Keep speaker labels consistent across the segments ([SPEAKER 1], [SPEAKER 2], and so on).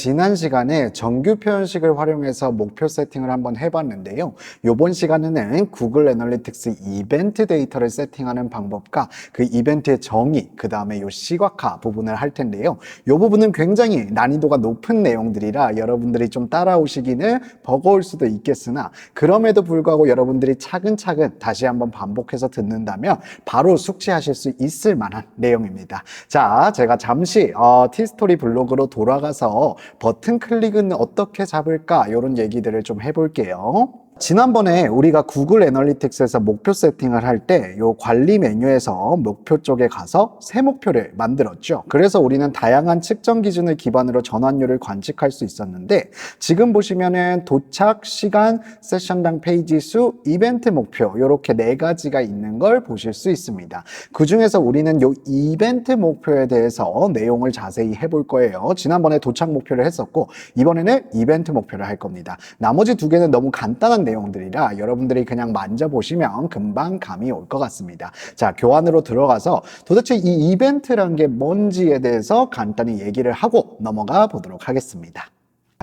[SPEAKER 1] 지난 시간에 정규 표현식을 활용해서 목표 세팅을 한번 해봤는데요. 이번 시간에는 구글 애널리틱스 이벤트 데이터를 세팅하는 방법과 그 이벤트의 정의, 그 다음에 이 시각화 부분을 할 텐데요. 이 부분은 굉장히 난이도가 높은 내용들이라 여러분들이 좀 따라오시기는 버거울 수도 있겠으나 그럼에도 불구하고 여러분들이 차근차근 다시 한번 반복해서 듣는다면 바로 숙지하실 수 있을 만한 내용입니다. 자, 제가 잠시 티스토리 블로그로 돌아가서 버튼 클릭은 어떻게 잡을까 이런 얘기들을 좀 해볼게요. 지난번에 우리가 구글 애널리틱스에서 목표 세팅을 할 때 이 관리 메뉴에서 목표 쪽에 가서 새 목표를 만들었죠. 그래서 우리는 다양한 측정 기준을 기반으로 전환율을 관측할 수 있었는데 지금 보시면은 도착 시간, 세션당 페이지 수, 이벤트 목표 이렇게 네 가지가 있는 걸 보실 수 있습니다. 그 중에서 우리는 이 이벤트 목표에 대해서 내용을 자세히 해볼 거예요. 지난번에 도착 목표를 했었고 이번에는 이벤트 목표를 할 겁니다. 나머지 두 개는 너무 간단한 내용들이라 여러분들이 그냥 만져보시면 금방 감이 올 것 같습니다. 자, 교환으로 들어가서 도대체 이 이벤트란 게 뭔지에 대해서 간단히 얘기를 하고 넘어가 보도록 하겠습니다.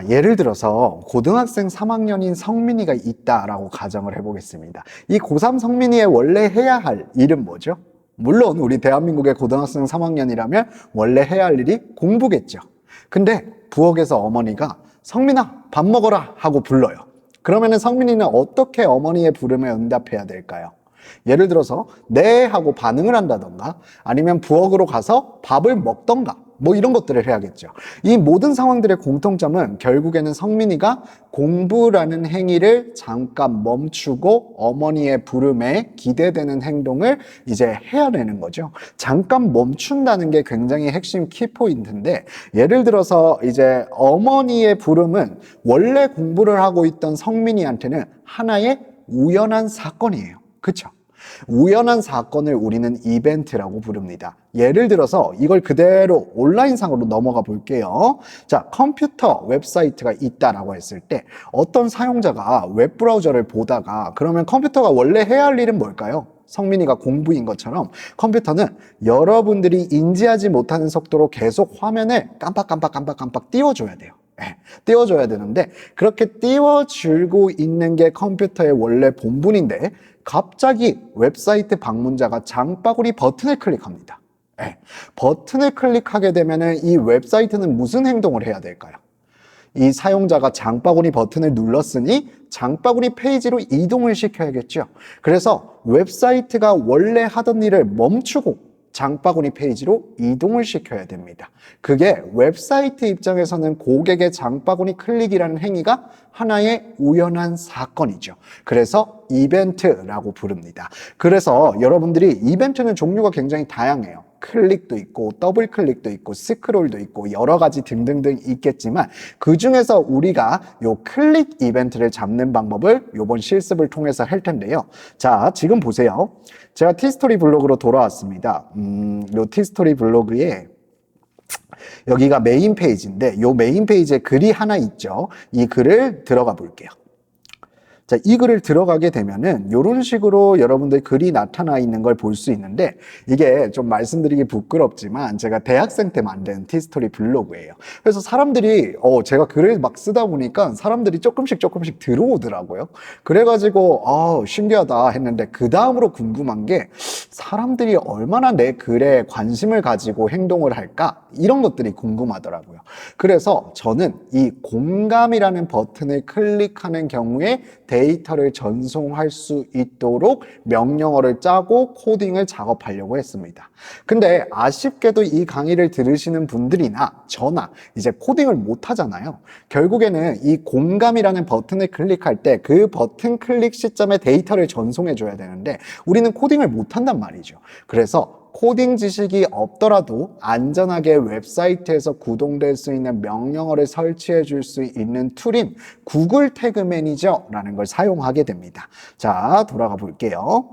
[SPEAKER 1] 예를 들어서 고등학생 3학년인 성민이가 있다라고 가정을 해보겠습니다. 이 고3 성민이의 원래 해야 할 일은 뭐죠? 물론 우리 대한민국의 고등학생 3학년이라면 원래 해야 할 일이 공부겠죠. 근데 부엌에서 어머니가 성민아 밥 먹어라 하고 불러요. 그러면은 성민이는 어떻게 어머니의 부름에 응답해야 될까요? 예를 들어서 네 하고 반응을 한다던가 아니면 부엌으로 가서 밥을 먹던가 뭐 이런 것들을 해야겠죠. 이 모든 상황들의 공통점은 결국에는 성민이가 공부라는 행위를 잠깐 멈추고 어머니의 부름에 기대되는 행동을 이제 해야 되는 거죠. 잠깐 멈춘다는 게 굉장히 핵심 키포인트인데 예를 들어서 이제 어머니의 부름은 원래 공부를 하고 있던 성민이한테는 하나의 우연한 사건이에요. 그쵸? 우연한 사건을 우리는 이벤트라고 부릅니다. 예를 들어서 이걸 그대로 온라인상으로 넘어가 볼게요. 자, 컴퓨터 웹사이트가 있다라고 했을 때 어떤 사용자가 웹브라우저를 보다가 그러면 컴퓨터가 원래 해야 할 일은 뭘까요? 성민이가 공부인 것처럼 컴퓨터는 여러분들이 인지하지 못하는 속도로 계속 화면을 깜빡깜빡 띄워줘야 돼요. 띄워줘야 되는데 그렇게 띄워주고 있는 게 컴퓨터의 원래 본분인데 갑자기 웹사이트 방문자가 장바구니 버튼을 클릭합니다. 버튼을 클릭하게 되면 이 웹사이트는 무슨 행동을 해야 될까요? 이 사용자가 장바구니 버튼을 눌렀으니 장바구니 페이지로 이동을 시켜야겠죠. 그래서 웹사이트가 원래 하던 일을 멈추고 장바구니 페이지로 이동을 시켜야 됩니다. 그게 웹사이트 입장에서는 고객의 장바구니 클릭이라는 행위가 하나의 우연한 사건이죠. 그래서 이벤트라고 부릅니다. 그래서 여러분들이 이벤트는 종류가 굉장히 다양해요. 클릭도 있고 더블 클릭도 있고 스크롤도 있고 여러 가지 등등등 있겠지만 그 중에서 우리가 요 클릭 이벤트를 잡는 방법을 요번 실습을 통해서 할 텐데요. 자, 지금 보세요. 제가 티스토리 블로그로 돌아왔습니다. 요 티스토리 블로그에 여기가 메인 페이지인데 요 메인 페이지에 글이 하나 있죠. 이 글을 들어가 볼게요. 자, 이 글을 들어가게 되면은 이런 식으로 여러분들 글이 나타나 있는 걸 볼 수 있는데 이게 좀 말씀드리기 부끄럽지만 제가 대학생 때 만든 티스토리 블로그예요. 그래서 사람들이 제가 글을 막 쓰다 보니까 사람들이 조금씩 들어오더라고요. 그래가지고 신기하다 했는데 그 다음으로 궁금한 게 사람들이 얼마나 내 글에 관심을 가지고 행동을 할까? 이런 것들이 궁금하더라고요. 그래서 저는 이 공감이라는 버튼을 클릭하는 경우에 데이터를 전송할 수 있도록 명령어를 짜고 코딩을 작업하려고 했습니다. 근데 아쉽게도 이 강의를 들으시는 분들이나 저나 이제 코딩을 못 하잖아요. 결국에는 이 공감이라는 버튼을 클릭할 때 그 버튼 클릭 시점에 데이터를 전송해 줘야 되는데 우리는 코딩을 못 한단 말이죠. 그래서 코딩 지식이 없더라도 안전하게 웹사이트에서 구동될 수 있는 명령어를 설치해 줄 수 있는 툴인 구글 태그 매니저라는 걸 사용하게 됩니다. 자, 돌아가 볼게요.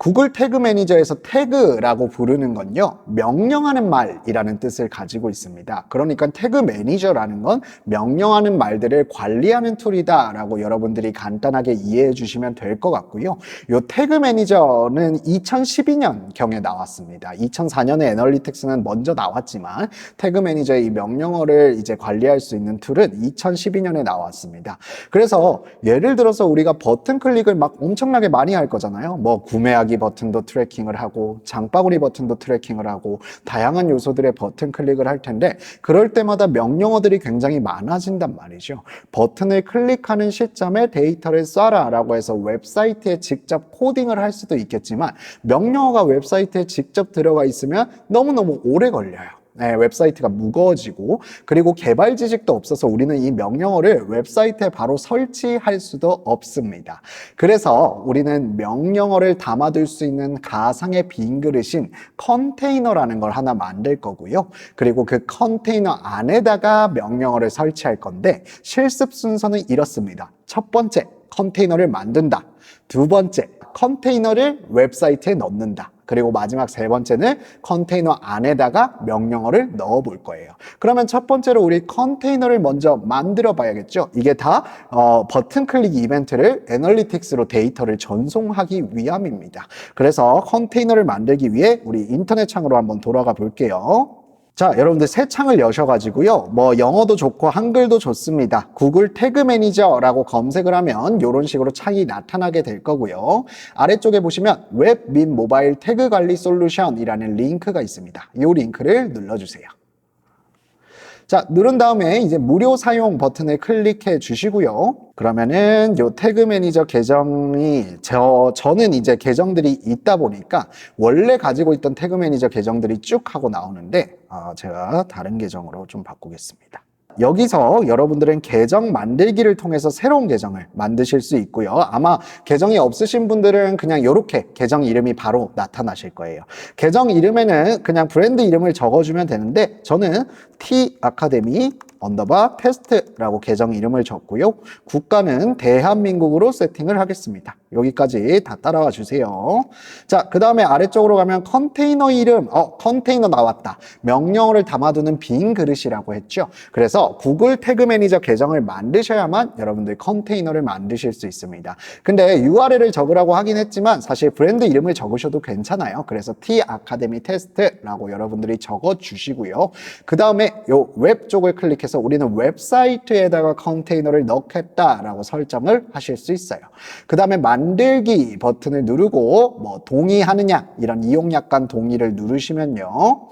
[SPEAKER 1] 구글 태그 매니저에서 태그라고 부르는 건요, 명령하는 말이라는 뜻을 가지고 있습니다. 그러니까 태그 매니저라는 건 명령하는 말들을 관리하는 툴이다 라고 여러분들이 간단하게 이해해 주시면 될 것 같고요. 이 태그 매니저는 2012년경에 나왔습니다. 2004년에 애널리틱스는 먼저 나왔지만 태그 매니저의 이 명령어를 이제 관리할 수 있는 툴은 2012년에 나왔습니다. 그래서 예를 들어서 우리가 버튼 클릭을 막 엄청나게 많이 할 거잖아요. 뭐 구매하기 버튼도 트래킹을 하고 장바구니 버튼도 트래킹을 하고 다양한 요소들의 버튼 클릭을 할 텐데, 그럴 때마다 명령어들이 굉장히 많아진단 말이죠. 버튼을 클릭하는 시점에 데이터를 쏴라 라고 해서 웹사이트에 직접 코딩을 할 수도 있겠지만, 명령어가 웹사이트에 직접 들어가 있으면 너무너무 오래 걸려요. 네, 웹사이트가 무거워지고, 그리고 개발 지식도 없어서 우리는 이 명령어를 웹사이트에 바로 설치할 수도 없습니다. 그래서 우리는 명령어를 담아둘 수 있는 가상의 빈 그릇인 컨테이너라는 걸 하나 만들 거고요. 그리고 그 컨테이너 안에다가 명령어를 설치할 건데, 실습 순서는 이렇습니다. 첫 번째, 컨테이너를 만든다. 두 번째, 컨테이너를 웹사이트에 넣는다. 그리고 마지막 세 번째는 컨테이너 안에다가 명령어를 넣어 볼 거예요. 그러면 첫 번째로 우리 컨테이너를 먼저 만들어 봐야겠죠. 이게 다 버튼 클릭 이벤트를 애널리틱스로 데이터를 전송하기 위함입니다. 그래서 컨테이너를 만들기 위해 우리 인터넷 창으로 한번 돌아가 볼게요. 자, 여러분들 새 창을 여셔가지고요, 뭐 영어도 좋고 한글도 좋습니다. 구글 태그 매니저라고 검색을 하면 이런 식으로 창이 나타나게 될 거고요. 아래쪽에 보시면 웹 및 모바일 태그 관리 솔루션이라는 링크가 있습니다. 이 링크를 눌러주세요. 자, 누른 다음에 이제 무료 사용 버튼을 클릭해 주시고요. 그러면은 요 태그 매니저 계정이 저는 이제 계정들이 있다 보니까 원래 가지고 있던 태그 매니저 계정들이 쭉 하고 나오는데, 제가 다른 계정으로 좀 바꾸겠습니다. 여기서 여러분들은 계정 만들기를 통해서 새로운 계정을 만드실 수 있고요. 아마 계정이 없으신 분들은 그냥 이렇게 계정 이름이 바로 나타나실 거예요. 계정 이름에는 그냥 브랜드 이름을 적어주면 되는데, 저는 T 아카데미 언더바 테스트라고 계정 이름을 적고요. 국가는 대한민국으로 세팅을 하겠습니다. 여기까지 다 따라와 주세요. 자, 그 다음에 아래쪽으로 가면 컨테이너 이름, 컨테이너 나왔다. 명령어를 담아두는 빈 그릇이라고 했죠. 그래서 구글 태그 매니저 계정을 만드셔야만 여러분들 컨테이너를 만드실 수 있습니다. 근데 URL을 적으라고 하긴 했지만 사실 브랜드 이름을 적으셔도 괜찮아요. 그래서 T 아카데미 테스트라고 여러분들이 적어 주시고요. 그 다음에 요 웹 쪽을 클릭해서 우리는 웹사이트에다가 컨테이너를 넣겠다라고 설정을 하실 수 있어요. 그 다음에 만들기 버튼을 누르고 뭐 동의하느냐 이런 이용약관 동의를 누르시면요,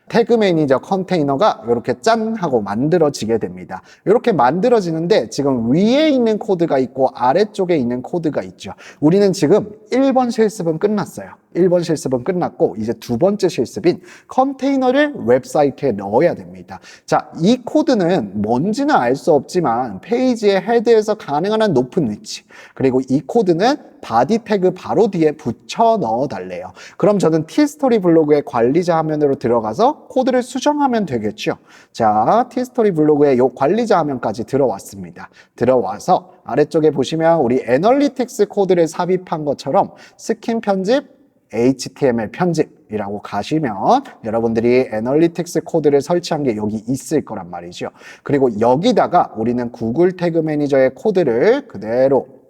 [SPEAKER 1] 태그 매니저 컨테이너가 이렇게 짠 하고 만들어지게 됩니다. 이렇게 만들어지는데 지금 위에 있는 코드가 있고 아래쪽에 있는 코드가 있죠. 우리는 지금 1번 실습은 끝났어요. 1번 실습은 끝났고 이제 두 번째 실습인 컨테이너를 웹사이트에 넣어야 됩니다. 자, 이 코드는 뭔지는 알 수 없지만 페이지의 헤드에서 가능한 한 높은 위치, 그리고 이 코드는 바디 태그 바로 뒤에 붙여 넣어 달래요. 그럼 저는 티스토리 블로그의 관리자 화면으로 들어가서 코드를 수정하면 되겠죠. 자, 티스토리 블로그의 요 관리자 화면까지 들어왔습니다. 들어와서 아래쪽에 보시면 우리 애널리틱스 코드를 삽입한 것처럼 스킨 편집, HTML 편집이라고 가시면 여러분들이 애널리틱스 코드를 설치한 게 여기 있을 거란 말이죠. 그리고 여기다가 우리는 구글 태그 매니저의 코드를 그대로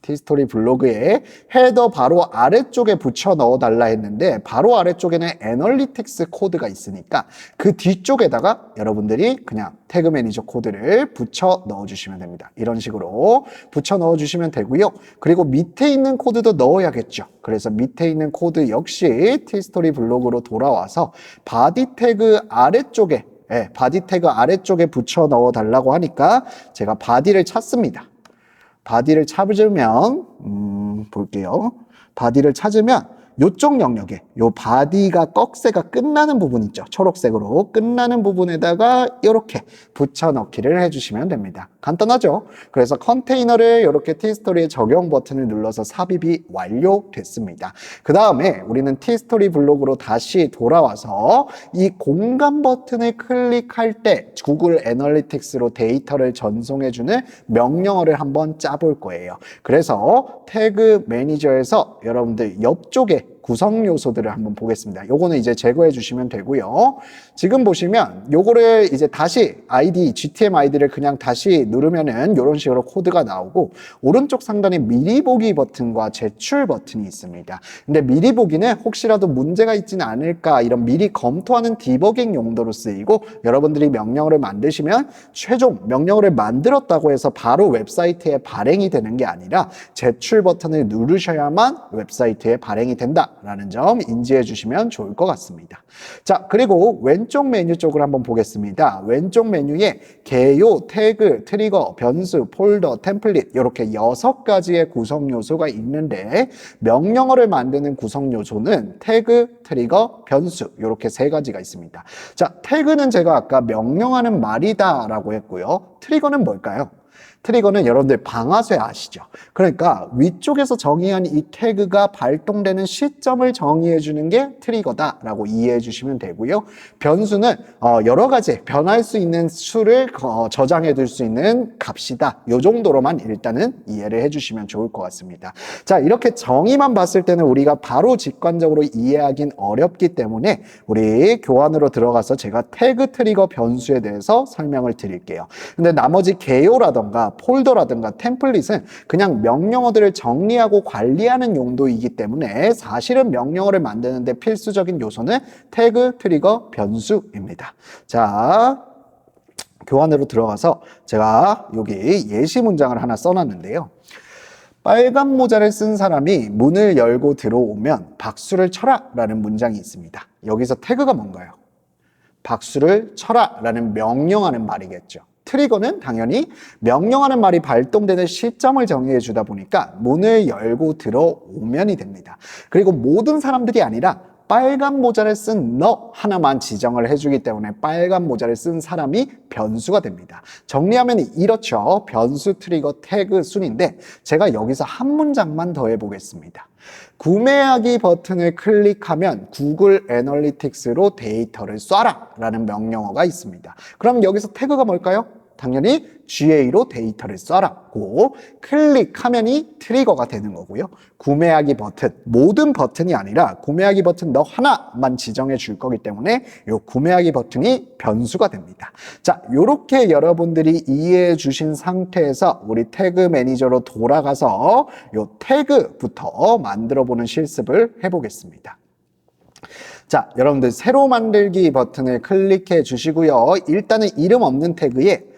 [SPEAKER 1] 티스토리 블로그에 헤더 바로 아래쪽에 붙여 넣어 달라 했는데, 바로 아래쪽에는 애널리틱스 코드가 있으니까 그 뒤쪽에다가 여러분들이 그냥 태그 매니저 코드를 붙여 넣어 주시면 됩니다. 이런 식으로 붙여 넣어 주시면 되고요. 그리고 밑에 있는 코드도 넣어야겠죠. 그래서 밑에 있는 코드 역시 티스토리 블로그로 돌아와서 바디 태그 아래쪽에 바디 태그 아래쪽에 붙여 넣어 달라고 하니까 제가 바디를 찾습니다. 바디를 찾으면 볼게요. 바디를 찾으면 요쪽 영역에 요 바디가 꺽쇠가 끝나는 부분 있죠. 초록색으로 끝나는 부분에다가 이렇게 붙여넣기를 해주시면 됩니다. 간단하죠? 그래서 컨테이너를 이렇게 T스토리의 적용 버튼을 눌러서 삽입이 완료됐습니다. 그 다음에 우리는 T스토리 블록으로 다시 돌아와서 이 공간 버튼을 클릭할 때 구글 애널리틱스로 데이터를 전송해주는 명령어를 한번 짜볼 거예요. 그래서 태그 매니저에서 여러분들 옆쪽에 구성 요소들을 한번 보겠습니다. 요거는 이제 제거해 주시면 되고요. 지금 보시면 요거를 이제 다시 아이디, GTM 아이디를 그냥 다시 누르면은 이런 식으로 코드가 나오고 오른쪽 상단에 미리 보기 버튼과 제출 버튼이 있습니다. 근데 미리 보기는 혹시라도 문제가 있지는 않을까 이런 미리 검토하는 디버깅 용도로 쓰이고 여러분들이 명령어를 만드시면 최종 명령어를 만들었다고 해서 바로 웹사이트에 발행이 되는 게 아니라 제출 버튼을 누르셔야만 웹사이트에 발행이 된다 라는 점 인지해 주시면 좋을 것 같습니다. 자, 그리고 왼쪽 메뉴 쪽을 한번 보겠습니다. 왼쪽 메뉴에 개요, 태그, 트리거, 변수, 폴더, 템플릿 이렇게 6가지의 구성 요소가 있는데 명령어를 만드는 구성 요소는 태그, 트리거, 변수 이렇게 3가지가 있습니다. 자, 태그는 제가 아까 명령하는 말이다 라고 했고요. 트리거는 뭘까요? 트리거는 여러분들 방아쇠 아시죠? 그러니까 위쪽에서 정의한 이 태그가 발동되는 시점을 정의해 주는 게 트리거다라고 이해해 주시면 되고요. 변수는 여러 가지 변할 수 있는 수를 저장해 둘 수 있는 값이다. 이 정도로만 일단은 이해를 해 주시면 좋을 것 같습니다. 자, 이렇게 정의만 봤을 때는 우리가 바로 직관적으로 이해하긴 어렵기 때문에 우리 교환으로 들어가서 제가 태그, 트리거, 변수에 대해서 설명을 드릴게요. 근데 나머지 개요라던가 폴더라든가 템플릿은 그냥 명령어들을 정리하고 관리하는 용도이기 때문에 사실은 명령어를 만드는데 필수적인 요소는 태그, 트리거, 변수입니다. 자, 교환으로 들어가서 제가 여기 예시 문장을 하나 써놨는데요. 빨간 모자를 쓴 사람이 문을 열고 들어오면 박수를 쳐라 라는 문장이 있습니다. 여기서 태그가 뭔가요? 박수를 쳐라 라는 명령하는 말이겠죠. 트리거는 당연히 명령하는 말이 발동되는 시점을 정의해 주다 보니까 문을 열고 들어오면이 됩니다. 그리고 모든 사람들이 아니라 빨간 모자를 쓴 너 하나만 지정을 해주기 때문에 빨간 모자를 쓴 사람이 변수가 됩니다. 정리하면 이렇죠. 변수, 트리거, 태그 순인데 제가 여기서 한 문장만 더 해보겠습니다. 구매하기 버튼을 클릭하면 구글 애널리틱스로 데이터를 쏴라 라는 명령어가 있습니다. 그럼 여기서 태그가 뭘까요? 당연히 GA로 데이터를 쏴라고 클릭하면이 트리거가 되는 거고요. 구매하기 버튼, 모든 버튼이 아니라 구매하기 버튼 너 하나만 지정해 줄 거기 때문에 이 구매하기 버튼이 변수가 됩니다. 자, 이렇게 여러분들이 이해해 주신 상태에서 우리 태그 매니저로 돌아가서 이 태그부터 만들어 보는 실습을 해보겠습니다. 자, 여러분들 새로 만들기 버튼을 클릭해 주시고요. 일단은 이름 없는 태그에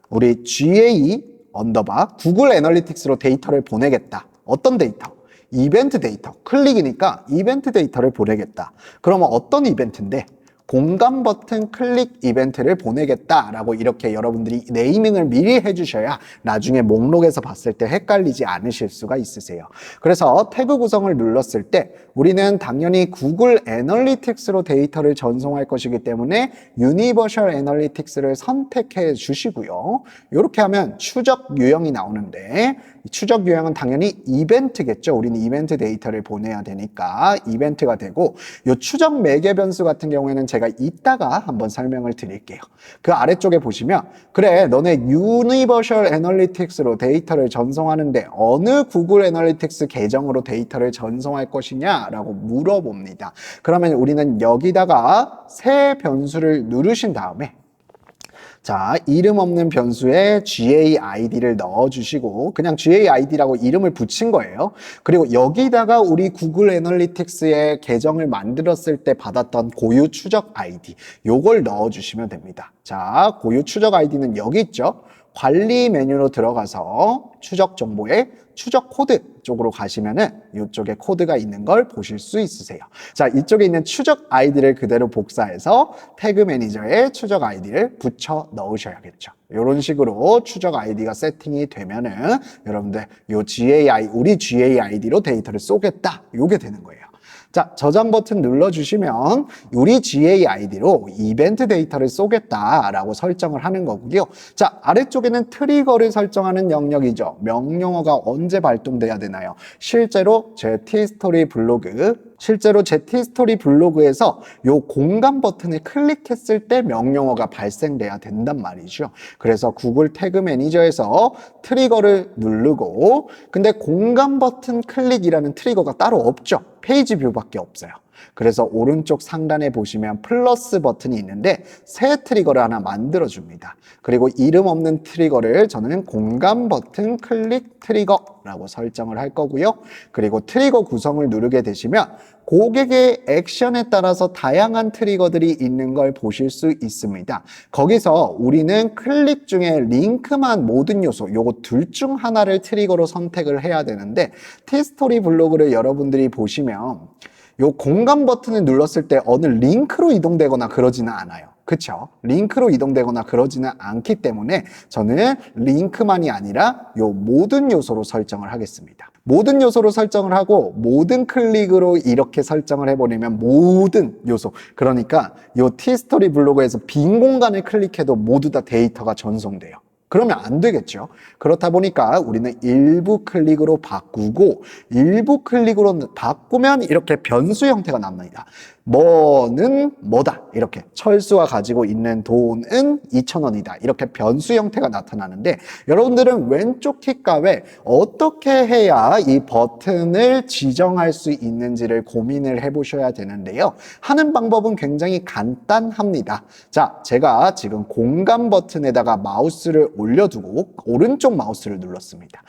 [SPEAKER 1] 우리 GA 언더바 구글 애널리틱스로 데이터를 보내겠다. 어떤 데이터? 이벤트 데이터. 클릭이니까 이벤트 데이터를 보내겠다. 그러면 어떤 이벤트인데? 공간 버튼 클릭 이벤트를 보내겠다라고 이렇게 여러분들이 네이밍을 미리 해주셔야 나중에 목록에서 봤을 때 헷갈리지 않으실 수가 있으세요. 그래서 태그 구성을 눌렀을 때 우리는 당연히 구글 애널리틱스로 데이터를 전송할 것이기 때문에 유니버셜 애널리틱스를 선택해 주시고요. 이렇게 하면 추적 유형이 나오는데 추적 유형은 당연히 이벤트겠죠. 우리는 이벤트 데이터를 보내야 되니까 이벤트가 되고 이 추적 매개 변수 같은 경우에는 제가 이따가 한번 설명을 드릴게요. 그 아래쪽에 보시면 그래 너네 유니버셜 애널리틱스로 데이터를 전송하는데 어느 구글 애널리틱스 계정으로 데이터를 전송할 것이냐 라고 물어봅니다. 그러면 우리는 여기다가 새 변수를 누르신 다음에 자, 이름 없는 변수에 GAID를 넣어주시고 그냥 GAID라고 이름을 붙인 거예요. 그리고 여기다가 우리 구글 애널리틱스의 계정을 만들었을 때 받았던 고유 추적 아이디 요걸 넣어주시면 됩니다. 자, 고유 추적 아이디는 여기 있죠. 관리 메뉴로 들어가서 추적 정보에 추적 코드 쪽으로 가시면은 이쪽에 코드가 있는 걸 보실 수 있으세요. 자, 이쪽에 있는 추적 아이디를 그대로 복사해서 태그 매니저에 추적 아이디를 붙여 넣으셔야겠죠. 이런 식으로 추적 아이디가 세팅이 되면은 여러분들 요 GAI 우리 GAID로 데이터를 쏘겠다. 요게 되는 거예요. 자, 저장 버튼 눌러주시면 우리 GA 아이디로 이벤트 데이터를 쏘겠다라고 설정을 하는 거고요. 자, 아래쪽에는 트리거를 설정하는 영역이죠. 명령어가 언제 발동돼야 되나요? 실제로 제 T스토리 블로그에서 요 공간 버튼을 클릭했을 때 명령어가 발생돼야 된단 말이죠. 그래서 구글 태그 매니저에서 트리거를 누르고, 근데 공간 버튼 클릭이라는 트리거가 따로 없죠. 페이지 뷰밖에 없어요. 그래서 오른쪽 상단에 보시면 플러스 버튼이 있는데 새 트리거를 하나 만들어 줍니다. 그리고 이름 없는 트리거를 저는 공간 버튼 클릭 트리거라고 설정을 할 거고요. 그리고 트리거 구성을 누르게 되시면 고객의 액션에 따라서 다양한 트리거들이 있는 걸 보실 수 있습니다. 거기서 우리는 클릭 중에 링크만 모든 요소, 요거 둘 중 하나를 트리거로 선택을 해야 되는데, T스토리 블로그를 여러분들이 보시면 요 공간 버튼을 눌렀을 때 어느 링크로 이동되거나 그러지는 않아요. 그쵸? 링크로 이동되거나 그러지는 않기 때문에 저는 링크만이 아니라 요 모든 요소로 설정을 하겠습니다. 모든 요소로 설정을 하고 모든 클릭으로 이렇게 설정을 해버리면 모든 요소, 그러니까 요 T스토리 블로그에서 빈 공간을 클릭해도 모두 다 데이터가 전송돼요. 그러면 안 되겠죠. 그렇다 보니까 우리는 일부 클릭으로 바꾸고, 일부 클릭으로 바꾸면 이렇게 변수 형태가 납니다. 뭐는 뭐다, 이렇게 철수가 가지고 있는 돈은 2,000원이다, 이렇게 변수 형태가 나타나는데, 여러분들은 왼쪽 킥값에 어떻게 해야 이 버튼을 지정할 수 있는지를 고민을 해보셔야 되는데요. 하는 방법은 굉장히 간단합니다. 자, 제가 지금 공간 버튼에다가 마우스를 올려두고 오른쪽 마우스를 눌렀습니다.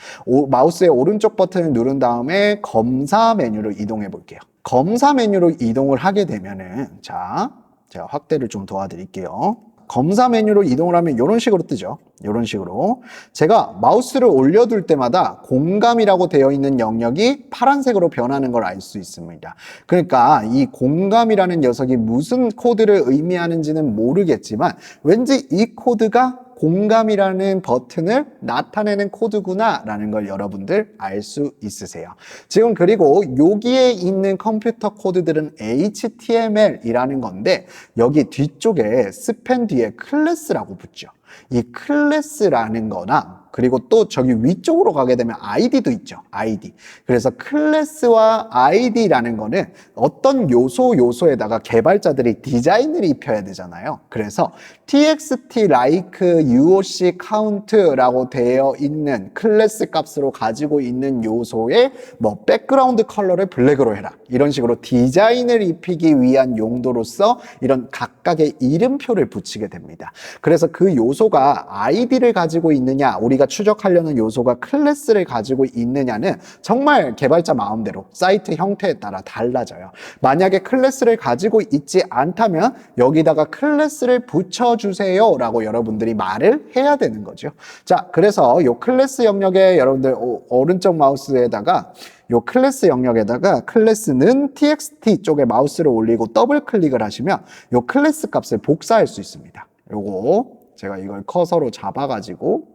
[SPEAKER 1] 마우스의 오른쪽 버튼을 누른 다음에 검사 메뉴로 이동해 볼게요. 검사 메뉴로 이동을 하게 되면은, 자, 제가 확대를 좀 도와드릴게요. 검사 메뉴로 이동을 하면 이런 식으로 뜨죠. 이런 식으로. 제가 마우스를 올려둘 때마다 공감이라고 되어 있는 영역이 파란색으로 변하는 걸 알 수 있습니다. 그러니까 이 공감이라는 녀석이 무슨 코드를 의미하는지는 모르겠지만 왠지 이 코드가 공감이라는 버튼을 나타내는 코드구나 라는 걸 여러분들 알 수 있으세요. 지금 그리고 여기에 있는 컴퓨터 코드들은 HTML이라는 건데, 여기 뒤쪽에 스팬 뒤에 클래스라고 붙죠. 이 클래스라는 거나, 그리고 또 저기 위쪽으로 가게 되면 ID도 있죠. ID. 그래서 클래스와 ID라는 거는 어떤 요소에다가 개발자들이 디자인을 입혀야 되잖아요. 그래서 txt like UOC count라고 되어 있는 클래스 값으로 가지고 있는 요소의 뭐 백그라운드 컬러를 블랙으로 해라, 이런 식으로 디자인을 입히기 위한 용도로서 이런 각각의 이름표를 붙이게 됩니다. 그래서 그 요소가 ID를 가지고 있느냐, 우리가 추적하려는 요소가 클래스를 가지고 있느냐는 정말 개발자 마음대로 사이트 형태에 따라 달라져요. 만약에 클래스를 가지고 있지 않다면 여기다가 클래스를 붙여주세요 라고 여러분들이 말을 해야 되는 거죠. 자, 그래서 이 클래스 영역에 여러분들 오른쪽 마우스에다가 요 클래스 영역에다가 클래스는 txt 쪽에 마우스를 올리고 더블 클릭을 하시면 요 클래스 값을 복사할 수 있습니다. 요거 제가 이걸 커서로 잡아가지고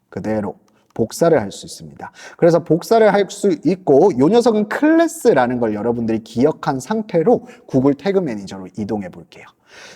[SPEAKER 1] 그대로 복사를 할 수 있습니다. 그래서 복사를 할 수 있고, 이 녀석은 클래스라는 걸 여러분들이 기억한 상태로 구글 태그 매니저로 이동해 볼게요.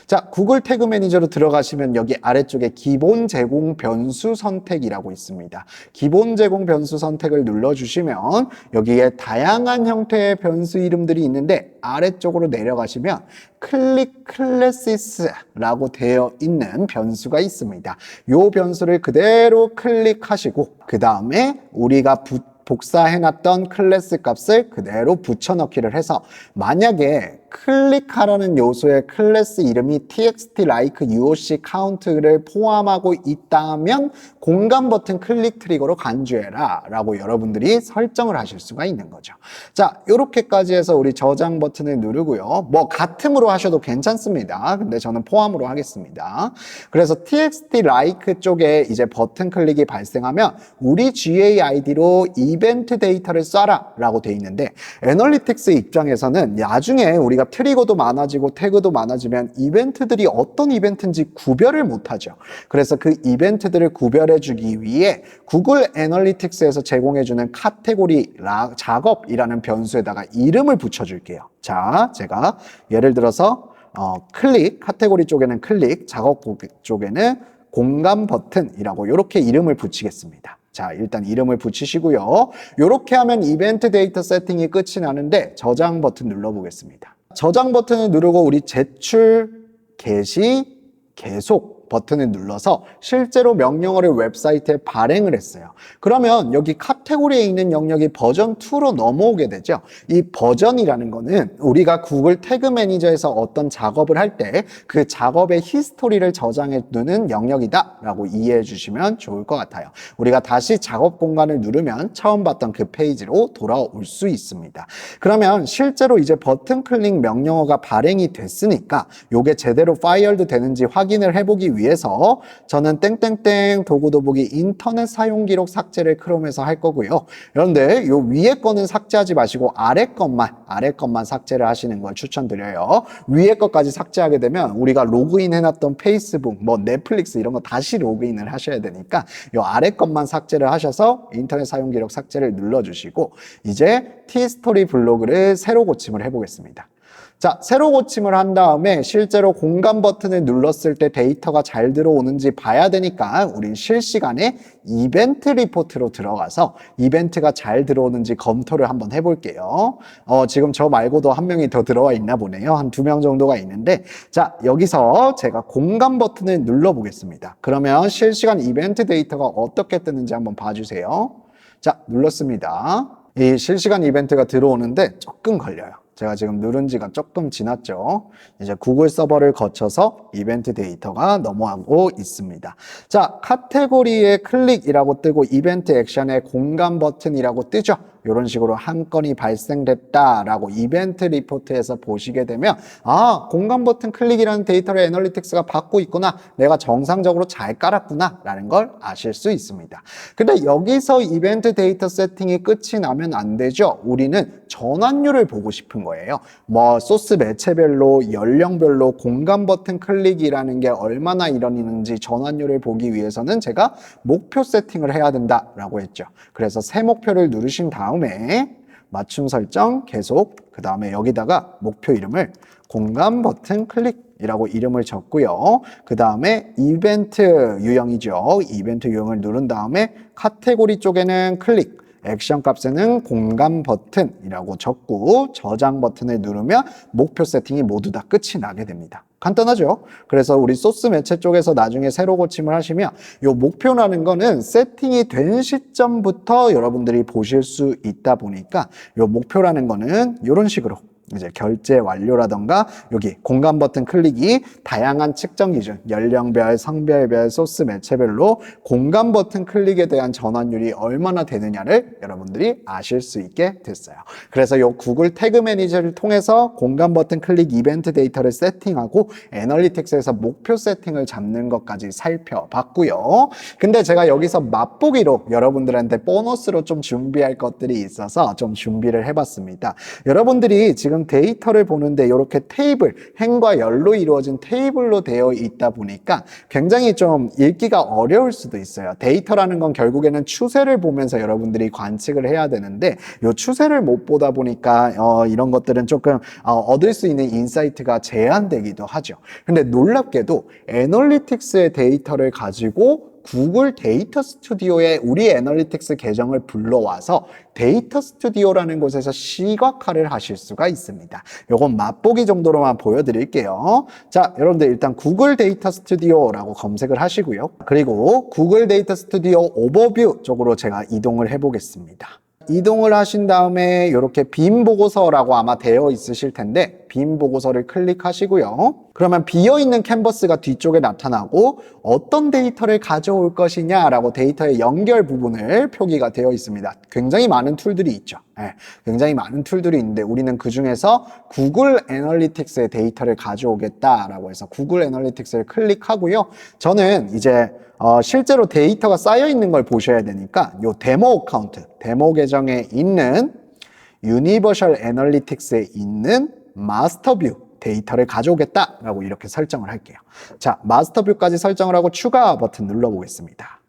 [SPEAKER 1] 자, 구글 태그 매니저로 들어가시면 여기 아래쪽에 기본 제공 변수 선택이라고 있습니다. 기본 제공 변수 선택을 눌러주시면 여기에 다양한 형태의 변수 이름들이 있는데, 아래쪽으로 내려가시면 클릭 클래시스라고 되어 있는 변수가 있습니다. 이 변수를 그대로 클릭하시고 그 다음에 우리가 복사해놨던 클래스 값을 그대로 붙여넣기를 해서, 만약에 클릭하라는 요소의 클래스 이름이 txt like UOC count를 포함하고 있다면 공간 버튼 클릭 트리거로 간주해라 라고 여러분들이 설정을 하실 수가 있는 거죠. 자, 이렇게까지 해서 우리 저장 버튼을 누르고요. 뭐 같음으로 하셔도 괜찮습니다. 근데 저는 포함으로 하겠습니다. 그래서 txt like 쪽에 이제 버튼 클릭이 발생하면 우리 GA 아이디로 이벤트 데이터를 쏴라 라고 돼 있는데, 애널리틱스 입장에서는 나중에 우리가 트리거도 많아지고 태그도 많아지면 이벤트들이 어떤 이벤트인지 구별을 못하죠. 그래서 그 이벤트들을 구별해주기 위해 구글 애널리틱스에서 제공해주는 카테고리 작업이라는 변수에다가 이름을 붙여줄게요. 자, 제가 예를 들어서 클릭, 카테고리 쪽에는 클릭, 작업 쪽에는 공간 버튼이라고 이렇게 이름을 붙이겠습니다. 자, 일단 이름을 붙이시고요. 이렇게 하면 이벤트 데이터 세팅이 끝이 나는데 저장 버튼 눌러보겠습니다. 저장 버튼을 누르고 우리 제출, 게시, 계속 버튼을 눌러서 실제로 명령어를 웹사이트에 발행을 했어요. 그러면 여기 카테고리에 있는 영역이 버전 2로 넘어오게 되죠. 이 버전이라는 거는 우리가 구글 태그 매니저에서 어떤 작업을 할 때 그 작업의 히스토리를 저장해 두는 영역이다 라고 이해해 주시면 좋을 것 같아요. 우리가 다시 작업 공간을 누르면 처음 봤던 그 페이지로 돌아올 수 있습니다. 그러면 실제로 이제 버튼 클릭 명령어가 발행이 됐으니까 이게 제대로 파이어드 되는지 확인을 해보기 위해서 저는 땡땡땡 도구도보기 인터넷 사용 기록 삭제를 크롬에서 할 거고요. 그런데 요 위에 거는 삭제하지 마시고 아래 것만 삭제를 하시는 걸 추천드려요. 위에 것까지 삭제하게 되면 우리가 로그인 해놨던 페이스북, 뭐 넷플릭스 이런 거 다시 로그인을 하셔야 되니까 요 아래 것만 삭제를 하셔서 인터넷 사용 기록 삭제를 눌러주시고 이제 T스토리 블로그를 새로 고침을 해보겠습니다. 자, 새로 고침을 한 다음에 실제로 공간 버튼을 눌렀을 때 데이터가 잘 들어오는지 봐야 되니까 우린 실시간에 이벤트 리포트로 들어가서 이벤트가 잘 들어오는지 검토를 한번 해볼게요. 지금 저 말고도 한 명이 더 들어와 있나 보네요. 한 2명 정도가 있는데 자, 여기서 제가 공간 버튼을 눌러보겠습니다. 그러면 실시간 이벤트 데이터가 어떻게 뜨는지 한번 봐주세요. 자, 눌렀습니다. 이 실시간 이벤트가 들어오는데 조금 걸려요. 제가 지금 누른 지가 조금 지났죠. 이제 구글 서버를 거쳐서 이벤트 데이터가 넘어가고 있습니다. 자, 카테고리에 클릭이라고 뜨고 이벤트 액션에 공간 버튼이라고 뜨죠. 이런 식으로 한 건이 발생됐다라고 이벤트 리포트에서 보시게 되면 아, 공간 버튼 클릭이라는 데이터를 애널리틱스가 받고 있구나. 내가 정상적으로 잘 깔았구나 라는 걸 아실 수 있습니다. 근데 여기서 이벤트 데이터 세팅이 끝이 나면 안 되죠. 우리는 전환율을 보고 싶은 거예요. 뭐 소스 매체별로 연령별로 공간 버튼 클릭이라는 게 얼마나 일어나는지 전환율을 보기 위해서는 제가 목표 세팅을 해야 된다라고 했죠. 그래서 새 목표를 누르신 다음에 맞춤 설정 계속 그 다음에 여기다가 목표 이름을 공간 버튼 클릭이라고 이름을 적고요. 그 다음에 이벤트 유형이죠. 이벤트 유형을 누른 다음에 카테고리 쪽에는 클릭 액션 값에는 공간 버튼이라고 적고 저장 버튼을 누르면 목표 세팅이 모두 다 끝이 나게 됩니다. 간단하죠? 그래서 우리 소스 매체 쪽에서 나중에 새로 고침을 하시면 이 목표라는 거는 세팅이 된 시점부터 여러분들이 보실 수 있다 보니까 이 목표라는 거는 이런 식으로 이제 결제 완료라던가 여기 공간 버튼 클릭이 다양한 측정 기준, 연령별, 성별별, 소스 매체별로 공간 버튼 클릭에 대한 전환율이 얼마나 되느냐를 여러분들이 아실 수 있게 됐어요. 그래서 이 구글 태그 매니저를 통해서 공간 버튼 클릭 이벤트 데이터를 세팅하고 애널리틱스에서 목표 세팅을 잡는 것까지 살펴봤고요. 근데 제가 여기서 맛보기로 여러분들한테 보너스로 좀 준비할 것들이 있어서 좀 준비를 해봤습니다. 여러분들이 지금 데이터를 보는데 이렇게 테이블, 행과 열로 이루어진 테이블로 되어 있다 보니까 굉장히 좀 읽기가 어려울 수도 있어요. 데이터라는 건 결국에는 추세를 보면서 여러분들이 관측을 해야 되는데 이 추세를 못 보다 보니까 이런 것들은 조금 얻을 수 있는 인사이트가 제한되기도 하죠. 근데 놀랍게도 애널리틱스의 데이터를 가지고 구글 데이터 스튜디오에 우리 애널리틱스 계정을 불러와서 데이터 스튜디오라는 곳에서 시각화를 하실 수가 있습니다. 요건 맛보기 정도로만 보여드릴게요. 자, 여러분들 일단 구글 데이터 스튜디오라고 검색을 하시고요. 그리고 구글 데이터 스튜디오 오버뷰 쪽으로 제가 이동을 해보겠습니다. 이동을 하신 다음에 이렇게 빔 보고서라고 아마 되어 있으실 텐데 빔 보고서를 클릭하시고요. 그러면 비어있는 캔버스가 뒤쪽에 나타나고 어떤 데이터를 가져올 것이냐라고 데이터의 연결 부분을 표기가 되어 있습니다. 굉장히 많은 툴들이 있죠. 네, 굉장히 많은 툴들이 있는데 우리는 그 중에서 구글 애널리틱스의 데이터를 가져오겠다라고 해서 구글 애널리틱스를 클릭하고요. 저는 이제 실제로 데이터가 쌓여 있는 걸 보셔야 되니까 요 데모 어카운트, 데모 계정에 있는 유니버셜 애널리틱스에 있는 마스터뷰 데이터를 가져오겠다라고 이렇게 설정을 할게요. 자, 마스터뷰까지 설정을 하고 추가 버튼 눌러보겠습니다.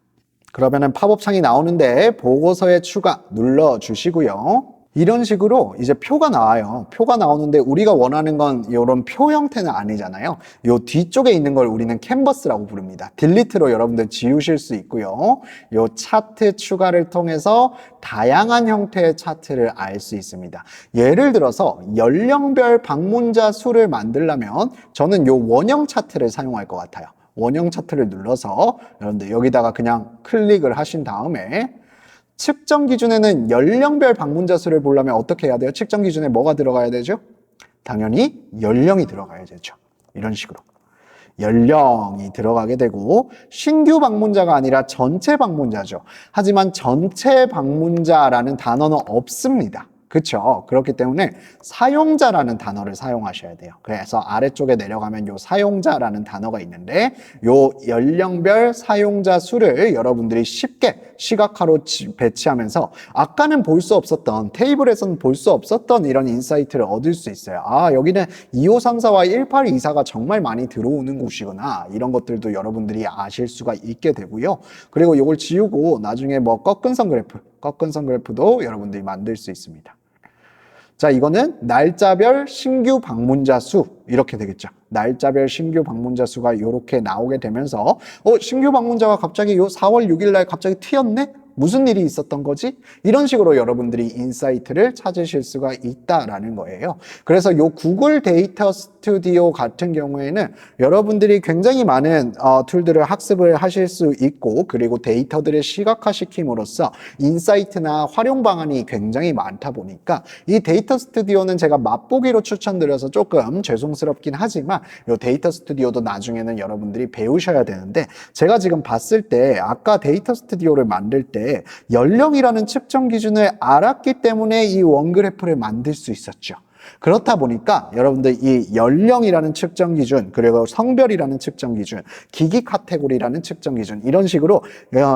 [SPEAKER 1] 그러면은 팝업 창이 나오는데 보고서에 추가 눌러주시고요. 이런 식으로 이제 표가 나와요. 표가 나오는데 우리가 원하는 건 이런 표 형태는 아니잖아요. 요 뒤쪽에 있는 걸 우리는 캔버스라고 부릅니다. 딜리트로 여러분들 지우실 수 있고요. 요 차트 추가를 통해서 다양한 형태의 차트를 알 수 있습니다. 예를 들어서 연령별 방문자 수를 만들려면 저는 요 원형 차트를 사용할 것 같아요. 원형 차트를 눌러서 여러분들 여기다가 그냥 클릭을 하신 다음에 측정 기준에는 연령별 방문자 수를 보려면 어떻게 해야 돼요? 측정 기준에 뭐가 들어가야 되죠? 당연히 연령이 들어가야 되죠. 이런 식으로. 연령이 들어가게 되고 신규 방문자가 아니라 전체 방문자죠. 하지만 전체 방문자라는 단어는 없습니다. 그렇죠? 그렇기 때문에 사용자라는 단어를 사용하셔야 돼요. 그래서 아래쪽에 내려가면 요 사용자라는 단어가 있는데 요 연령별 사용자 수를 여러분들이 쉽게 시각화로 배치하면서 아까는 볼 수 없었던 테이블에서는 볼 수 없었던 이런 인사이트를 얻을 수 있어요. 아, 여기는 2534와 1824가 정말 많이 들어오는 곳이구나. 이런 것들도 여러분들이 아실 수가 있게 되고요. 그리고 이걸 지우고 나중에 뭐 꺾은 선 그래프도 여러분들이 만들 수 있습니다. 자, 이거는 날짜별 신규 방문자 수 이렇게 되겠죠. 날짜별 신규 방문자 수가 이렇게 나오게 되면서 신규 방문자가 갑자기 요 4월 6일 날 갑자기 튀었네? 무슨 일이 있었던 거지? 이런 식으로 여러분들이 인사이트를 찾으실 수가 있다라는 거예요. 그래서 요 구글 데이터 스튜디오 같은 경우에는 여러분들이 굉장히 많은 툴들을 학습을 하실 수 있고 그리고 데이터들을 시각화시킴으로써 인사이트나 활용 방안이 굉장히 많다 보니까 이 데이터 스튜디오는 제가 맛보기로 추천드려서 조금 죄송스럽긴 하지만 요 데이터 스튜디오도 나중에는 여러분들이 배우셔야 되는데 제가 지금 봤을 때 아까 데이터 스튜디오를 만들 때 연령이라는 측정 기준을 알았기 때문에 이 원그래프를 만들 수 있었죠. 그렇다 보니까 여러분들 이 연령이라는 측정 기준 그리고 성별이라는 측정 기준 기기 카테고리라는 측정 기준 이런 식으로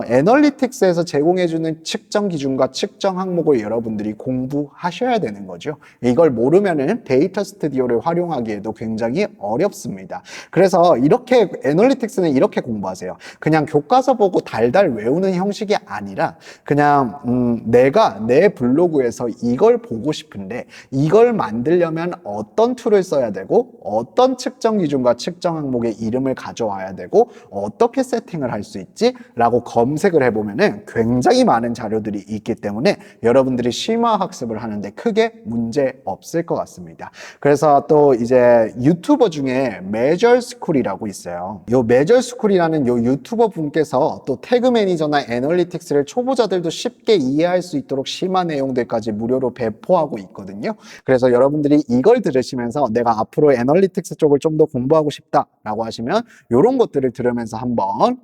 [SPEAKER 1] 애널리틱스에서 제공해주는 측정 기준과 측정 항목을 여러분들이 공부하셔야 되는 거죠. 이걸 모르면은 데이터 스튜디오를 활용하기에도 굉장히 어렵습니다. 그래서 이렇게 애널리틱스는 이렇게 공부하세요. 그냥 교과서 보고 달달 외우는 형식이 아니라 그냥 내가 내 블로그에서 이걸 보고 싶은데 이걸 만들려면 어떤 툴을 써야 되고 어떤 측정 기준과 측정 항목의 이름을 가져와야 되고 어떻게 세팅을 할 수 있지? 라고 검색을 해보면은 굉장히 많은 자료들이 있기 때문에 여러분들이 심화 학습을 하는데 크게 문제 없을 것 같습니다. 그래서 또 이제 유튜버 중에 매절스쿨이라고 있어요. 요 매절스쿨이라는 요 유튜버 분께서 또 태그 매니저나 애널리틱스를 초보자들도 쉽게 이해할 수 있도록 심화 내용들까지 무료로 배포하고 있거든요. 그래서 여러분들이 이걸 들으시면서 내가 앞으로 애널리틱스 쪽을 좀 더 공부하고 싶다라고 하시면 이런 것들을 들으면서 한번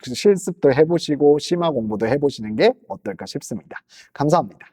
[SPEAKER 1] 실습도 해보시고 심화 공부도 해보시는 게 어떨까 싶습니다. 감사합니다.